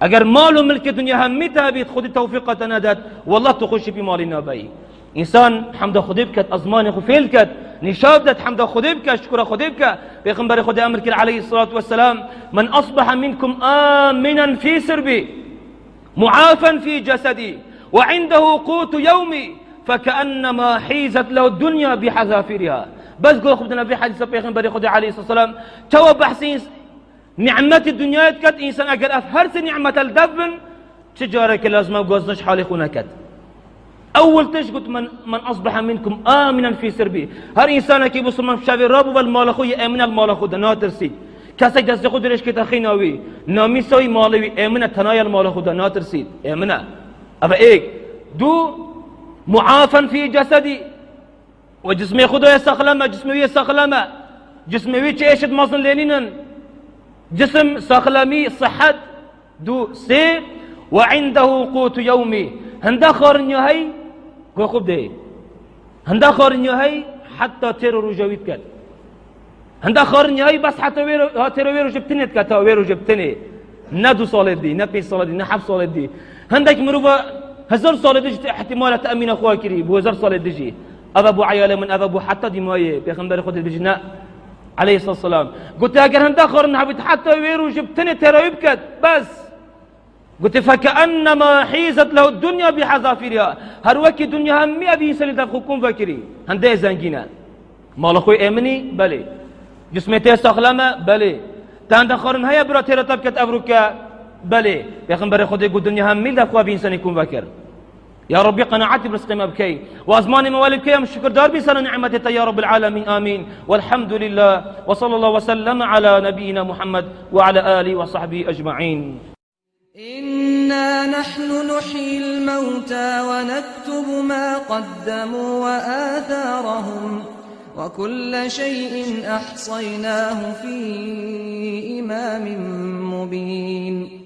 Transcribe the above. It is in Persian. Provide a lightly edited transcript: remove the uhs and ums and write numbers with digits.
اگر مال و ملک دنیا هم میتابید خود توفیقت نداد والله تو خوشی بی مالی نبایی. انسان حمد خدا بکد، ازمان خو فعل کد، نشاب داد حمد خدا بکد، شکر خدا بکد. پیغمبر خدا امر کرد علیه الصلاة والسلام من اصبح منكم آمنا في سربي معافا في جسدي وعنده قوت يومي فكأنما حيزت له الدنيا بحذافيرها. بس گو خود نبی حدیث پیغمبر خدا علیه السلام تو بحثین نعمت دنیا کد انسان اگر اف هر سی نعمت الدبن چجاره که لازمه گوزنش حال خونه کد. اول تش قلت من اصبح منكم آمنا في سربي. هر انسان که بسلمان شوی رابو والمال خوی امن المال خود ناترسید. کسی دست خود درش که تخیناوی نامی سوی مالوی امن تنای المال خود ناترسید امنه. اما ایک دو معافا في جسدي و جسمي خدا ساخلمه جسمي ساخلمه جسمي چه مصن لينين جسم ساخلمي صحت. دو سي وعنده قوت يومي هندا خارنيو هاي گو خوب ده هندا خارنيو هاي حتى تيرو رو جويد كد. هندا خارنيو هاي بس حتى ويرو تيرو ويرو جبتني كتا ويرو جبتني نه 2 سال دي نه 5 سال دي نه 7 سال دي. هندك مروبا 1000 سال دي احتمال تأمين اخوة كري بو 1000 سال دي ابو عيال من ابو حتى دي مايه پیغمبر خود بجنا عليه الصلاه والسلام قلت اگر هندا خورن حبيت حتى ويرو جبتني ترايب كد بس قلت فكأنما حيزت له الدنيا بحذافيرها. هر وقت دنيا هم ابي سنه تخكم فكري هندا زنگينه مال خو امني بله جسمته ساخلمه بله تند خورن هيا برا ترتب كت ابروكا بله پیغمبر خود قلت دنيا هم مل اخو ابي انسان يكون فكر. يا ربي قناعتي برزق ما بكي وازماني موالي بكي مش شكر دار بسنة نعمتك يا رب العالمين آمين والحمد لله وصلى الله وسلم على نبينا محمد وعلى آله وصحبه أجمعين. إنا نحن نحيي الموتى ونكتب ما قدموا وآثارهم وكل شيء أحصيناه في إمام مبين.